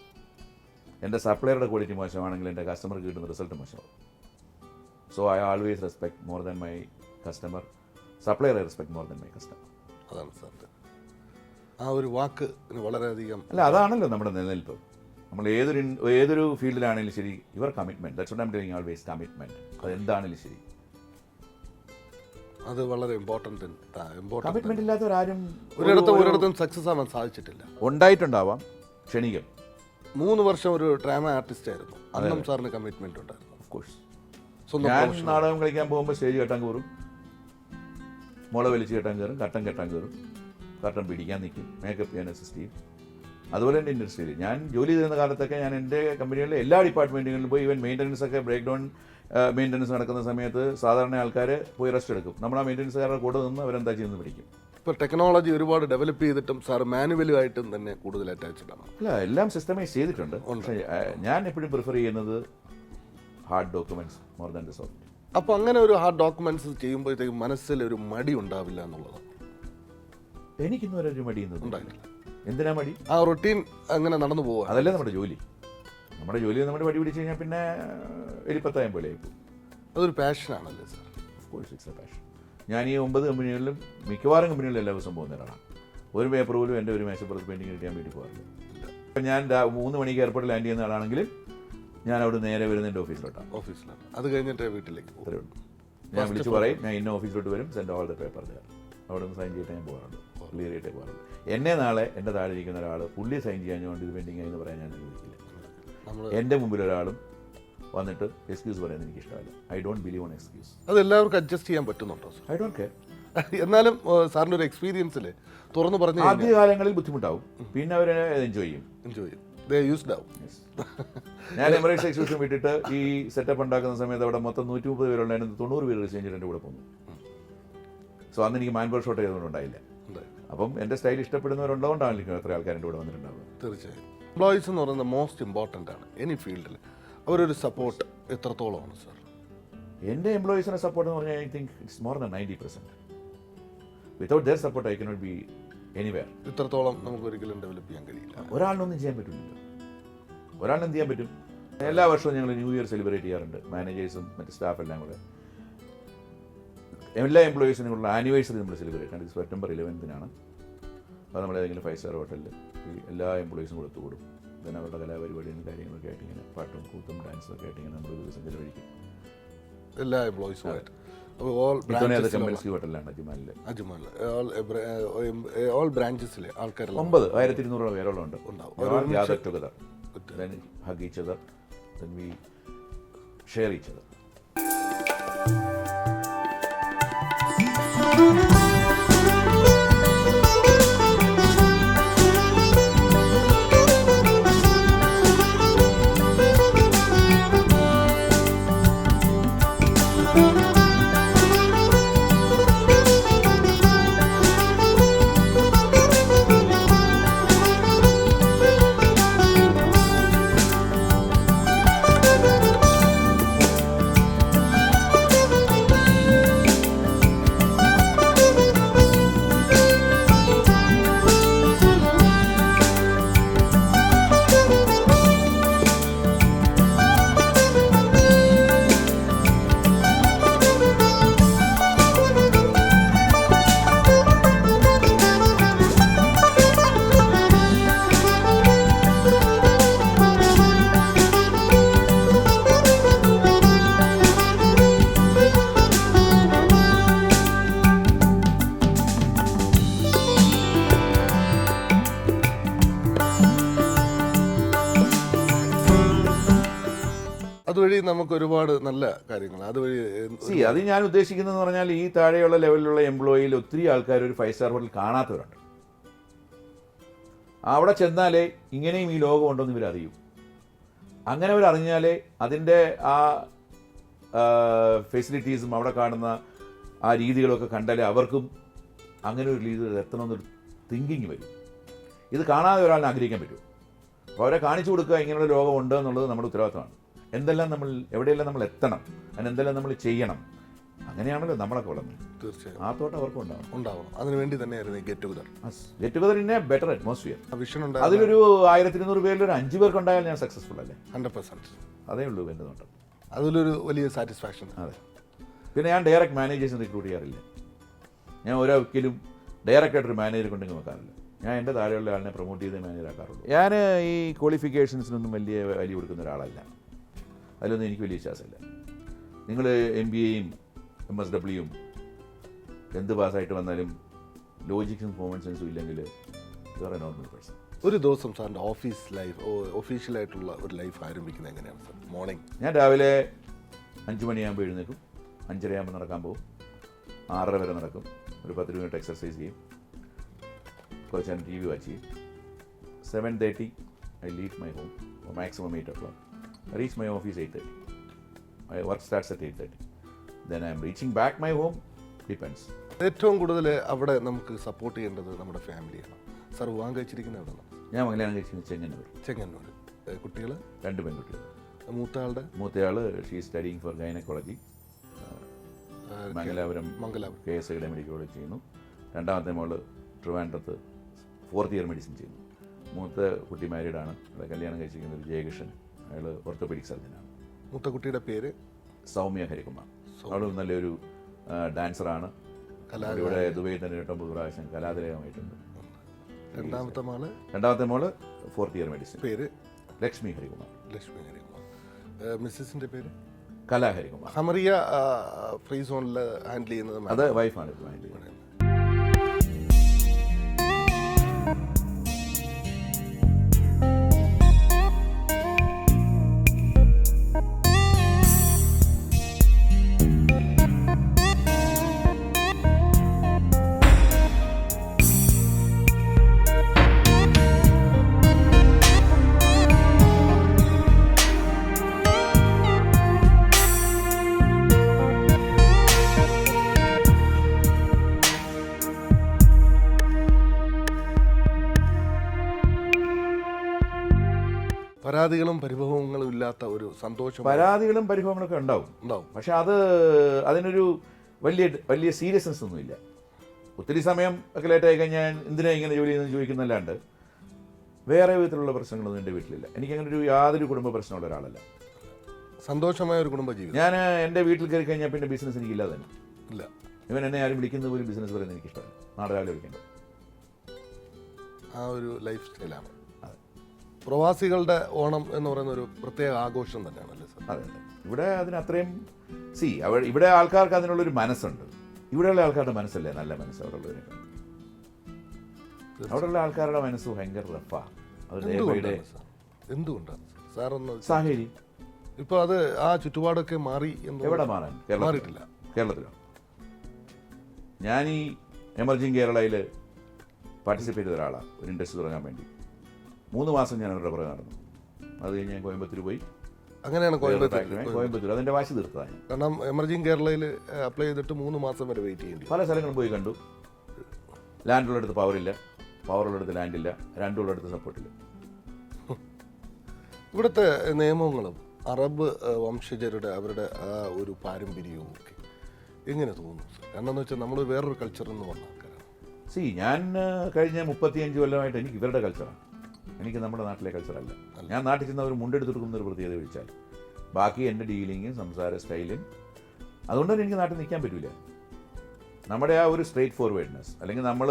എൻ്റെ സപ്ലയറുടെ ക്വാളിറ്റി മോശമാണെങ്കിൽ എൻ്റെ കസ്റ്റമർക്ക് കിട്ടുന്ന റിസൾട്ട് മോശമാവും. So I always respect more than my customer. Supplier I respect more than my customer. അതാണ് സാറിൻ്റെ ആ ഒരു വാക്ക് വളരെയധികം. അല്ല, അതാണല്ലോ നമ്മുടെ നിലനിൽപ്പ്. നമ്മൾ ഏതൊരു ഫീൽഡിലാണെങ്കിലും ശരി, your commitment, that's what I am telling, always commitment. അതെന്താണെങ്കിലും ശരി, അത് വളരെ ഇമ്പോർട്ടൻ്റ്. കമ്മിറ്റ്മെൻറ്റ് ഇല്ലാത്തവരാരും ഒരിടത്തും സക്സസ് ആവാൻ സാധിച്ചിട്ടില്ല. ഉണ്ടായിട്ടുണ്ടാവാം, ക്ഷണികം. 3 വർഷം ഒരു ഡ്രാമ ആർട്ടിസ്റ്റ് ആയിരുന്നു, അന്നും സാറിന് കമ്മിറ്റ്മെൻറ്റ് ഉണ്ടായിരുന്നു. Of course. ഞാൻ നാടകം കളിക്കാൻ പോകുമ്പോൾ സ്റ്റേജ് കെട്ടാൻ കയറും, മുള വലിച്ച് കെട്ടാൻ കയറും, കട്ടൻ കെട്ടാൻ കയറും, കട്ടൻ പിടിക്കാൻ നിൽക്കും, മേക്കപ്പ് ചെയ്യാൻ അസിസ്റ്റ് ചെയ്യും. അതുപോലെ എൻ്റെ ഇൻഡസ്ട്രിയിൽ ഞാൻ ജോലി ചെയ്യുന്ന കാലത്തൊക്കെ ഞാൻ എൻ്റെ കമ്പനികളിലെ എല്ലാ ഡിപ്പാർട്ട്മെൻറ്റുകളിലും പോയി, ഈവൻ മെയിൻ്റനൻസ് ഒക്കെ ബ്രേക്ക് ഡൗൺ മെയിൻ്റനൻസ് നടക്കുന്ന സമയത്ത് സാധാരണ ആൾക്കാർ പോയി റെസ്റ്റ് എടുക്കും. നമ്മൾ ആ മെയിൻ്റനൻസുകാരുടെ കൂടെ നിന്ന് അവരെന്താ ചെയ്യുന്നത് പഠിക്കും. ഇപ്പോൾ ടെക്നോളജി ഒരുപാട് ഡെവലപ്പ് ചെയ്തിട്ടും സാർ മാനുവലുമായിട്ടും തന്നെ കൂടുതൽ അറ്റാച്ച്ഡ് ആണ്. അല്ല, എല്ലാം സിസ്റ്റമൈസ് ചെയ്തിട്ടുണ്ട്. പക്ഷേ ഞാൻ എപ്പോഴും പ്രിഫർ ചെയ്യുന്നത് hard documents more than the soft. അപ്പോൾ അങ്ങനെ ഒരു ഹാർഡ് ഡോക്യുമെന്റ്സ് ചെയ്യുമ്പോഴത്തേക്കും മനസ്സിൽ ഒരു മടി ഉണ്ടാവില്ല എന്നുള്ളതാണ്. എനിക്കിന്ന് വരെ ഒരു മടി ഉണ്ടായിട്ടില്ല. എന്തിനാ മടി? ആ റൊട്ടീൻ അങ്ങനെ നടന്നു പോവുക, അതല്ലേ നമ്മുടെ ജോലി. നമ്മുടെ മടി പിടിച്ച് കഴിഞ്ഞാൽ പിന്നെ എലിപ്പത്തായം പോലെ ആയിപ്പോൾ. അതൊരു പാഷനാണല്ലേ sir? Of course it's a passion. ഞാൻ ഈ 9 കമ്പനികളിലും മിക്കവാറും കമ്പനികളിലും എല്ലാ ദിവസവും പോകുന്ന ഒരാളാണ്. ഒരു പേപ്പർ പോലും എൻ്റെ ഒരു മേശപ്പുറത്ത് പെയിൻറ്റിങ് കിട്ടിയാൻ വേണ്ടി പോകാറില്ല. ഇപ്പം ഞാൻ 3 മണിക്ക് എയർപോർട്ടിൽ ലാൻഡ് ചെയ്യുന്ന ആളാണെങ്കിലും ഞാൻ അവിടെ നേരെ വരുന്ന എൻ്റെ ഓഫീസിലോട്ടാണ്. അത് കഴിഞ്ഞിട്ട് വീട്ടിലേക്ക് അത്രേ ഉള്ളൂ. ഞാൻ വിളിച്ച് പറയും, ഞാൻ ഇന്ന ഓഫീസിലോട്ട് വരും, സെൻഡ് ഓൾ ദ പേപ്പർ തരാം. അവിടെ നിന്ന് സൈൻ ചെയ്തിട്ട് ഞാൻ പോകാറുണ്ട്, ക്ലിയർ ചെയ്തിട്ടേ പോകാറുണ്ട്. എന്നെ നാളെ എൻ്റെ താഴെ ഇരിക്കുന്ന ഒരാൾ പുള്ളി സൈൻ ചെയ്യാഞ്ഞുകൊണ്ട് ഇത് പെൻഡിങ് ആയി എന്ന് പറയാൻ ഞാൻ അനുവദിക്കില്ല. എൻ്റെ മുമ്പിൽ ഒരാളും വന്നിട്ട് എക്സ്ക്യൂസ് പറയാൻ എനിക്ക് ഇഷ്ടമല്ല. I don't believe on excuse. അത് എല്ലാവർക്കും അഡ്ജസ്റ്റ് ചെയ്യാൻ പറ്റുന്നുണ്ടോ? I don't care. എന്നാലും സാറിൻ്റെ ഒരു എക്സ്പീരിയൻസിൽ തുറന്നു പറഞ്ഞ ആദ്യകാലങ്ങളിൽ ബുദ്ധിമുട്ടാവും, പിന്നെ അവരെ എൻജോയ് ചെയ്യും. ഞാൻ എമിറേറ്റ്സ് എക്സ്ക്യൂഷൻ വിട്ടിട്ട് ഈ സെറ്റപ്പ് ഉണ്ടാക്കുന്ന സമയത്ത് അവിടെ മൊത്തം 130 പേരുണ്ടായിരുന്നു. 90 പേര് റിസൈൻ ചെയ്ത് എൻ്റെ കൂടെ പോന്നു. സോ അന്ന് എനിക്ക് മാൻ പവർ ഷോർട്ടേജ് ഒന്നും ഉണ്ടായില്ല. അപ്പം എൻ്റെ സ്റ്റൈൽ ഇഷ്ടപ്പെടുന്നവരുള്ളതുകൊണ്ടാണ് എത്ര ആൾക്കാർ എൻ്റെ കൂടെ വന്നിട്ടുണ്ടാവുക. തീർച്ചയായും എംപ്ലോയീസ് എന്ന് പറയുന്നത് മോസ്റ്റ് ഇമ്പോർട്ടൻ്റ് ആണ് എനി ഫീൽഡിൽ. അവരൊരു സപ്പോർട്ട് എത്രത്തോളമാണ് സാർ? എൻ്റെ എംപ്ലോയീസിനെ സപ്പോർട്ട് എന്ന് പറഞ്ഞാൽ I think it's more than 90%. Without their support I cannot be anywhere. ഇത്രത്തോളം നമുക്ക് ഒരിക്കലും ഡെവലപ്പ് ചെയ്യാൻ കഴിയില്ല. ഒരാളിനൊന്നും ചെയ്യാൻ പറ്റില്ലല്ലോ. ഒരാളിന് എന്ത് ചെയ്യാൻ പറ്റും? എല്ലാ വർഷവും ഞങ്ങൾ ന്യൂ ഇയർ സെലിബ്രേറ്റ് ചെയ്യാറുണ്ട്, മാനേജേഴ്സും മറ്റ് സ്റ്റാഫ് എല്ലാം കൂടെ. എല്ലാ എംപ്ലോയീസിനും ഉള്ള ആനിവേഴ്സറി നമ്മൾ സെലിബ്രേറ്റ് ആണ്. ഇത് സെപ്റ്റംബർ 11-നാണ്. അത് നമ്മൾ ഏതെങ്കിലും 5-star ഹോട്ടലിൽ എല്ലാ എംപ്ലോയീസും കൊടുത്തുകൂടും. then അവരുടെ കലാപരിപാടിയും കാര്യങ്ങളൊക്കെ ആയിട്ട് ഇങ്ങനെ പാട്ടും കൂത്തും ഡാൻസും ഒക്കെ ആയിട്ട് ഇങ്ങനെ നമ്മൾ ഒരു ദിവസം ചെലവഴിക്കും എല്ലാ എംപ്ലോയീസുമായിട്ട്. ഹോട്ടലിലാണ് അജ്മാലിൽ. ഓൾ ബ്രാഞ്ചസിലെ ആൾക്കാരെല്ലാം 1200 പേരോളം ഉണ്ട്. gather together, then hug each other, then we share each other. അതുവഴി നമുക്ക് ഒരുപാട് നല്ല കാര്യങ്ങൾ അതുവഴി അത് ഞാൻ ഉദ്ദേശിക്കുന്നതെന്ന് പറഞ്ഞാൽ ഈ താഴെയുള്ള ലെവലിലുള്ള എംപ്ലോയിയിൽ ഒത്തിരി ആൾക്കാർ ഒരു 5-star ഹോട്ടൽ കാണാത്തവരുണ്ട്. അവിടെ ചെന്നാലേ ഇങ്ങനെയും ഈ ലോകം ഉണ്ടെന്ന് ഇവരറിയും. അങ്ങനെ അവരറിഞ്ഞാലേ അതിൻ്റെ ആ ഫെസിലിറ്റീസും അവിടെ കാണുന്ന ആ രീതികളൊക്കെ കണ്ടാലേ അവർക്കും അങ്ങനെ ഒരു രീതിയിൽ എത്തണമെന്നൊരു തിങ്കിങ് വരും. ഇത് കാണാതെ ഒരാളിനെ ആഗ്രഹിക്കാൻ പറ്റും. അപ്പോൾ അവരെ കാണിച്ചു കൊടുക്കുക ഇങ്ങനെയുള്ള ലോകം ഉണ്ട് എന്നുള്ളത് നമ്മുടെ ഉത്തരവാദിത്തമാണ്. എന്തെല്ലാം നമ്മൾ എവിടെയെല്ലാം നമ്മൾ എത്തണം, അതിനെന്തെല്ലാം നമ്മൾ ചെയ്യണം, അങ്ങനെയാണല്ലോ നമ്മളൊക്കെ വളർന്നത്. തീർച്ചയായും ആ തോട്ട് അവർക്കും ഉണ്ടാവണം. അതിനുവേണ്ടി തന്നെയായിരുന്നു get together. Get together in A better atmosphere. Vision അതിലൊരു 1200 പേരിൽ ഒരു 5 പേർക്ക് ഉണ്ടായാൽ ഞാൻ സക്സസ്ഫുൾ അല്ലേ? 100%. അതേ ഉള്ളൂ എൻ്റെ നോട്ടം. അതിലൊരു വലിയ സാറ്റിസ്ഫാക്ഷൻ. അതെ. പിന്നെ ഞാൻ ഡയറക്റ്റ് മാനേജേഴ്സിനെ റിക്രൂട്ട് ചെയ്യാറില്ല. ഞാൻ ഒരിക്കലും ഡയറക്റ്റായിട്ടൊരു മാനേജർ കൊണ്ടെങ്കിൽ നോക്കാറില്ല. ഞാൻ എൻ്റെ താഴെയുള്ള ആളിനെ പ്രൊമോട്ട് ചെയ്ത് മാനേജർ ആക്കാറുള്ളൂ. ഞാൻ ഈ ക്വാളിഫിക്കേഷൻസിനൊന്നും വലിയ വാല്യൂ കൊടുക്കുന്ന ഒരാളല്ല. അതിലൊന്നും എനിക്ക് വലിയ വിശ്വാസമില്ല. നിങ്ങൾ MBAയും MSWയും എന്ത് പാസ്സായിട്ട് വന്നാലും ലോജിക്സും കോമൺ സെൻസും ഇല്ലെങ്കിൽ you are A normal person. ഒരു ദിവസം സാറിൻ്റെ ഓഫീസ് ലൈഫ് ഒഫീഷ്യലായിട്ടുള്ള ഒരു ലൈഫ് ആരംഭിക്കുന്നത് എങ്ങനെയാണ് സാർ? മോർണിംഗ് ഞാൻ രാവിലെ 5 മണിയാകുമ്പോൾ എഴുന്നേൽക്കും. 5:30 ആകുമ്പോൾ നടക്കാൻ പോകും. 6:30 വരെ നടക്കും. ഒരു 10 മിനിറ്റ് എക്സർസൈസ് ചെയ്യും. കുറച്ച് നേരം TV വാച്ച് ചെയ്യും. 7:30 I leave my home. Maximum 8 o'clock. I reach my office 8:30. My work starts at 8:30. Then I am reaching back my home. Depends. ഏറ്റവും കൂടുതൽ അവിടെ നമുക്ക് സപ്പോർട്ട് ചെയ്യേണ്ടത് നമ്മുടെ ഫാമിലിയാണ്. സാർ വിവാഹം കഴിച്ചിരിക്കുന്ന എവിടെ നിന്നാണ്? ഞാൻ കല്യാണം കഴിച്ചിരിക്കുന്നത് ചെങ്ങന്നൂർ. കുട്ടികൾ? 2 പെൺകുട്ടികൾ. മൂത്തയാൾ she studying for gynaecology, Mangalapuram KSI medical college ചെയ്യുന്നു. രണ്ടാമത്തെ മോള് ട്രിവാൻഡ്രത്ത് 4th ഇയർ മെഡിസിൻ ചെയ്യുന്നു. മൂത്ത കുട്ടി മാരീഡാണ്. കല്യാണം കഴിച്ചിരിക്കുന്ന ഒരു ജയകൃഷ്ണൻ, അയാൾ ഓർത്തോപെഡിക് സർജനാണ്. മൂത്ത കുട്ടിയുടെ പേര് സൗമ്യ ഹരികുമാർ. അവളും നല്ലൊരു ഡാൻസറാണ്. ഇവിടെ ദുബൈയിൽ തന്നെ 8-9 പ്രാവശ്യം കലാതിലകമായിട്ടുണ്ട്. രണ്ടാമത്തെ മോള് 4th ഇയർ മെഡിസിൻ. പേര് ലക്ഷ്മി ഹരികുമാർ. മിസ്സസിന്റെ പേര് കലാഹരികുമാർ. ഹമറിയ ഫ്രീ സോണിൽ ഹാൻഡിൽ ചെയ്യുന്നത് അത് വൈഫാണ് ഇപ്പോൾ ഹാൻഡിൽ ചെയ്യുന്നത്. പരാതികളും പരിഭവങ്ങളും ഇല്ലാത്ത ഒരു സന്തോഷം. പരാതികളും പരിഭവങ്ങളൊക്കെ ഉണ്ടാവും. പക്ഷെ അതിനൊരു വലിയ സീരിയസ്നെസ് ഒന്നുമില്ല. ഒത്തിരി സമയം ഒക്കെ ലേറ്റായി കഴിഞ്ഞാൽ എന്തിനാ ഇങ്ങനെ ജോലി ചെയ്യുന്നത് ചോദിക്കുന്നല്ലാണ്ട് വേറെ വിധത്തിലുള്ള പ്രശ്നങ്ങളൊന്നും എൻ്റെ വീട്ടിലില്ല. എനിക്കങ്ങനെ ഒരു യാതൊരു കുടുംബ പ്രശ്നമുള്ള ഒരാളല്ല. സന്തോഷമായ ഒരു കുടുംബജീവിതം. ഞാൻ എൻ്റെ വീട്ടിൽ കയറി കഴിഞ്ഞാൽ പിന്നെ ബിസിനസ് എനിക്കില്ലാതെ തന്നെ ഇല്ല. ഇവൻ എന്നെ ആരും വിളിക്കുന്നത് പോലും ബിസിനസ് പറയുന്നത് എനിക്കിഷ്ടമല്ല. നാളെ രാവിലെ വിളിക്കേണ്ടത് ആ ഒരു ലൈഫ് സ്റ്റൈലാണ്. പ്രവാസികളുടെ ഓണം എന്ന് പറയുന്ന ഒരു പ്രത്യേക ആഘോഷം തന്നെയാണല്ലേ സാർ? അതെ അതെ. ഇവിടെ അതിന് അത്രയും ഇവിടെ ആൾക്കാർക്ക് അതിനുള്ളൊരു മനസ്സുണ്ട്. ഇവിടെയുള്ള ആൾക്കാരുടെ മനസ്സല്ലേ നല്ല മനസ്സ് അവിടെ ഉള്ളവരൊക്കെ. അവിടെയുള്ള ആൾക്കാരുടെ മനസ്സ് ഭയങ്കര റഫാ. അത് എന്തുകൊണ്ടാണ് സാറൊന്ന് സാഹചര്യം. ഇപ്പൊ അത് ആ ചുറ്റുപാടൊക്കെ മാറി എന്ന് എവിടെ മാറാൻ? മാറിയിട്ടില്ല. കേരളത്തിലോ? ഞാൻ ഈ എമർജിങ് കേരളയിൽ പാർട്ടിസിപ്പേറ്റ് ചെയ്ത ഒരാളാണ് ഒരു ഇൻഡസ്ട്രി തുടങ്ങാൻ വേണ്ടി. 3 മാസം ഞാൻ അവരുടെ പുറകെ നടന്നു. അത് കഴിഞ്ഞ് ഞാൻ കോയമ്പത്തൂർ പോയി. അങ്ങനെയാണ് കോയമ്പത്തൂർ അതിൻ്റെ വാശി തീർത്തതാണ്. കാരണം എമർജിങ് കേരളയിൽ അപ്ലൈ ചെയ്തിട്ട് 3 മാസം വരെ വെയിറ്റ് ചെയ്യേണ്ടി പല സ്ഥലങ്ങളും പോയി കണ്ടു. ലാൻഡുള്ളിടത്ത് പവറില്ല, പവറുള്ളിടത്ത് ലാൻഡില്ല, രണ്ടുള്ളിടത്ത് സപ്പോർട്ടില്ല. ഇവിടുത്തെ നിയമങ്ങളും അറബ് വംശജരുടെ അവരുടെ ആ ഒരു പാരമ്പര്യവും ഒക്കെ എങ്ങനെ തോന്നുന്നു സാർ? കാരണം എന്ന് വെച്ചാൽ നമ്മൾ വേറൊരു കൾച്ചറിൽ നിന്ന് വന്ന ആൾക്കാരാണ്. ഞാൻ കഴിഞ്ഞ 35 കൊല്ലമായിട്ട് എനിക്ക് ഇവരുടെ കൾച്ചറാണ്. എനിക്ക് നമ്മുടെ നാട്ടിലെ കൾച്ചറല്ല. ഞാൻ നാട്ടിൽ ചെന്ന ഒരു മുണ്ടെടുത്ത് കൊടുക്കുന്ന ഒരു പ്രത്യേകത വിളിച്ചാൽ ബാക്കി എൻ്റെ ഡീലിങ്ങും സംസാര സ്റ്റൈലും അതുകൊണ്ട് തന്നെ എനിക്ക് നാട്ടിൽ നിൽക്കാൻ പറ്റില്ല. നമ്മുടെ ആ ഒരു സ്ട്രേറ്റ് ഫോർവേഡ്നെസ് അല്ലെങ്കിൽ നമ്മൾ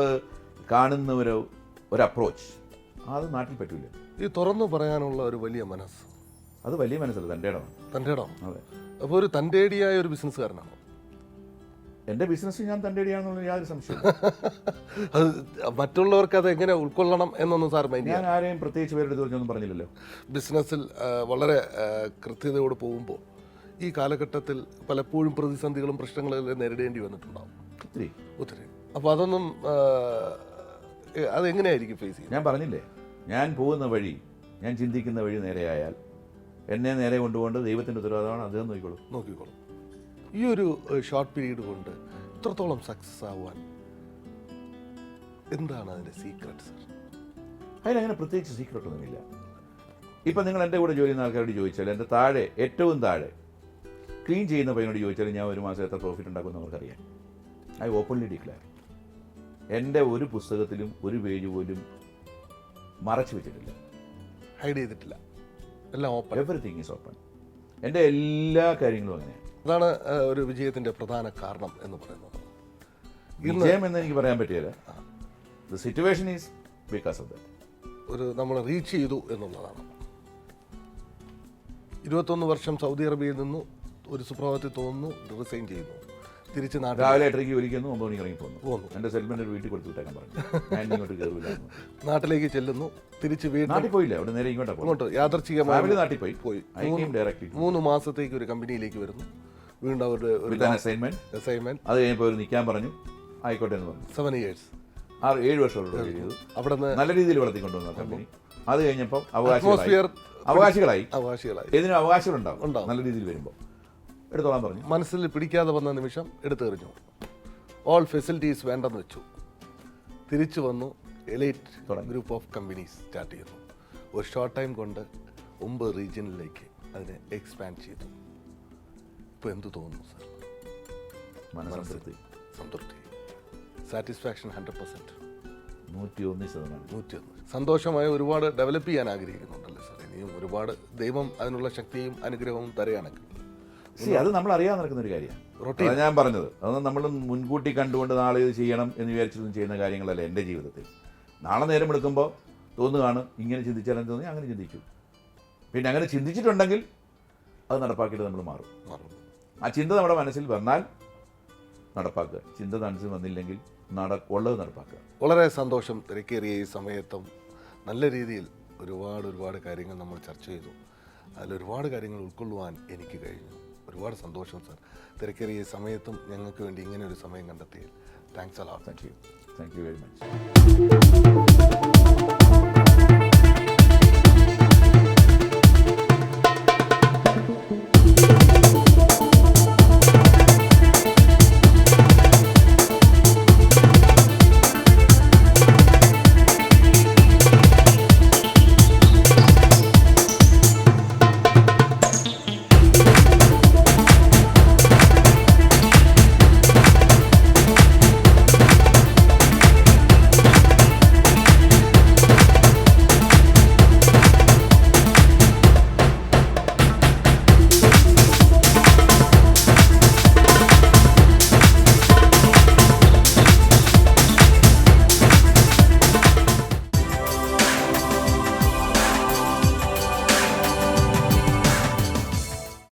കാണുന്ന ഒരു അപ്രോച്ച് അത് നാട്ടിൽ പറ്റില്ല. ഈ തുറന്നു പറയാനുള്ള ഒരു വലിയ മനസ്സ്, അത് വലിയ മനസ്സല്ല, തൻ്റെ ഇടമാണ്. തൻ്റെ ഇടം. അതെ. അപ്പോൾ ഒരു തൻ്റെടിയായ ഒരു ബിസിനസ്സുകാരനാണോ? എൻ്റെ ബിസിനസ് ഞാൻ തൻ്റെ ഇടയാണെന്നുള്ള യാതൊരു സംശയവും. അത് മറ്റുള്ളവർക്ക് അത് എങ്ങനെ ഉൾക്കൊള്ളണം എന്നൊന്നും സാർ മൈൻഡ് ഞാൻ ആരെയും പ്രത്യേകിച്ച് പേരുടെ കുറിച്ചൊന്നും പറഞ്ഞില്ലല്ലോ. ബിസിനസ്സിൽ വളരെ കൃത്യതയോട് പോകുമ്പോൾ ഈ കാലഘട്ടത്തിൽ പലപ്പോഴും പ്രതിസന്ധികളും പ്രശ്നങ്ങളും നേരിടേണ്ടി വന്നിട്ടുണ്ടാവും ഒത്തിരി. അപ്പോൾ അതൊന്നും അതെങ്ങനെയായിരിക്കും ഫേസ് ചെയ്യുന്നത്? ഞാൻ പറഞ്ഞില്ലേ, ഞാൻ പോകുന്ന വഴി, ഞാൻ ചിന്തിക്കുന്ന വഴി നേരെയായാൽ എന്നെ നേരെ കൊണ്ടുപോകേണ്ടത് ദൈവത്തിൻ്റെ ഉത്തരവാദിത്തമാണ്. അദ്ദേഹം നോക്കിക്കോളും. ഈ ഒരു ഷോർട്ട് പീരീഡ് കൊണ്ട് ഇത്രത്തോളം സക്സസ് ആവാൻ എന്താണ് അതിൻ്റെ സീക്രട്ട് സാർ? അതിനങ്ങനെ പ്രത്യേകിച്ച് സീക്രട്ടൊന്നുമില്ല. ഇപ്പം നിങ്ങൾ എൻ്റെ കൂടെ ജോലി ചെയ്യുന്ന ആൾക്കാരോട് ചോദിച്ചാൽ എൻ്റെ താഴെ ഏറ്റവും താഴെ ക്ലീൻ ചെയ്യുന്ന പയ്യനോട് ചോദിച്ചാൽ ഞാൻ ഒരു മാസം എത്ര പ്രോഫിറ്റ് ഉണ്ടാക്കുമെന്ന് അവർക്കറിയാം. I openly declare. എൻ്റെ ഒരു പുസ്തകത്തിലും ഒരു പേജ് പോലും മറച്ചു വെച്ചിട്ടില്ല, ഹൈഡ് ചെയ്തിട്ടില്ല. എല്ലാം ഓപ്പൺ. Everything is open. എൻ്റെ എല്ലാ കാര്യങ്ങളും അങ്ങനെയാണ്. അതാണ് ഒരു വിജയത്തിൻ്റെ പ്രധാന കാരണം എന്ന് പറയുന്നത്. വിജയം എന്ന് എനിക്ക് പറയാൻ പറ്റില്ല. The situation is because of that. ഒരു നമ്മൾ റീച്ച് ചെയ്തു എന്നുള്ളതാണ്. 21 വർഷം സൗദി അറേബ്യയിൽ നിന്നു ഒരു സുപ്രഭാതത്തിൽ തോന്നുന്നു റിസൈൻ ചെയ്യുന്നു. തിരിച്ച് രാവിലെ 8:30 വിളിക്കുന്നു, 9 മണിക്ക് ഇറങ്ങി പോകുന്നു. എൻ്റെ സെൽമെൻ്റ് ഒരു വീട്ടിൽ കൊടുത്തു വിട്ടേക്കാൻ പറഞ്ഞു. ഞാൻ ഇങ്ങോട്ട് കയറില്ല. നാട്ടിലേക്ക് ചെല്ലുന്നു. തിരിച്ച് നാട്ടിൽ പോയില്ല, അവിടെ നേരെ ഇങ്ങോട്ട് യാദർച്ഛികമായി നാട്ടിൽ പോയി 3 മാസത്തേക്ക് ഒരു കമ്പനിയിലേക്ക് വരുന്നു. വീണ്ടും അവരുടെ ഒരു അസൈൻമെന്റ് അത് കഴിഞ്ഞപ്പോൾ അവർ നിൽക്കാൻ പറഞ്ഞു. ആയിക്കോട്ടെ എന്ന് പറഞ്ഞു. 7 years 7 വർഷം ചെയ്തു. അവിടെ നല്ല രീതിയിൽ വളർത്തിക്കൊണ്ടുവന്ന കമ്പനി. അത് കഴിഞ്ഞപ്പോൾ അവകാശികളായി. ഏതിനും അവകാശങ്ങളുണ്ടാവും നല്ല രീതിയിൽ വരുമ്പോൾ. എടുത്തോളാൻ പറഞ്ഞു. മനസ്സിൽ പിടിക്കാതെ വന്ന നിമിഷം എടുത്തെറിഞ്ഞു. ഓൾ ഫെസിലിറ്റീസ് വേണ്ടെന്ന് വെച്ചു. തിരിച്ചു വന്നു. Elite group of companies start ചെയ്യുന്നു. ഒരു ഷോർട്ട് ടൈം കൊണ്ട് 9 റീജിയനിലേക്ക് അതിനെ എക്സ്പാൻഡ് ചെയ്തു. ഇപ്പോൾ എന്ത് തോന്നുന്നു സാർ? സംതൃപ്തി, സാറ്റിസ്ഫാക്ഷൻ 100%. 101%. സന്തോഷമായ ഒരുപാട് ഡെവലപ്പ് ചെയ്യാൻ ആഗ്രഹിക്കുന്നുണ്ടല്ലേ സാർ? ഇനിയും ഒരുപാട് ദൈവം അതിനുള്ള ശക്തിയും അനുഗ്രഹവും തരയാണെങ്കിൽ. അത് നമ്മൾ അറിയാൻ നടക്കുന്ന ഒരു കാര്യമാണ്. ഞാൻ പറഞ്ഞത് അതൊന്നും നമ്മൾ മുൻകൂട്ടി കണ്ടുകൊണ്ട് നാളെ ഇത് ചെയ്യണം എന്ന് വിചാരിച്ചൊന്നും ചെയ്യുന്ന കാര്യങ്ങളല്ല എൻ്റെ ജീവിതത്തിൽ. നാളെ നേരം എടുക്കുമ്പോൾ തോന്നുകയാണ് ഇങ്ങനെ ചിന്തിച്ചാലും തോന്നി അങ്ങനെ ചിന്തിച്ചു. പിന്നെ അങ്ങനെ ചിന്തിച്ചിട്ടുണ്ടെങ്കിൽ അത് നടപ്പാക്കിയിട്ട് നമ്മൾ മാറും. ആ ചിന്ത നമ്മുടെ മനസ്സിൽ വന്നാൽ നടപ്പാക്കുക. ചിന്ത മനസ്സിൽ വന്നില്ലെങ്കിൽ ഉള്ളത് നടപ്പാക്കുക. വളരെ സന്തോഷം. തിരക്കേറിയ ഈ സമയത്തും നല്ല രീതിയിൽ ഒരുപാട് കാര്യങ്ങൾ നമ്മൾ ചർച്ച ചെയ്തു. അതിലൊരുപാട് കാര്യങ്ങൾ ഉൾക്കൊള്ളുവാൻ എനിക്ക് കഴിഞ്ഞു. ഒരുപാട് സന്തോഷം സാർ. തിരക്കേറിയ സമയത്തും ഞങ്ങൾക്ക് വേണ്ടി ഇങ്ങനെ ഒരു സമയം കണ്ടെത്തിയതിൽ thanks a lot. Thank you very much.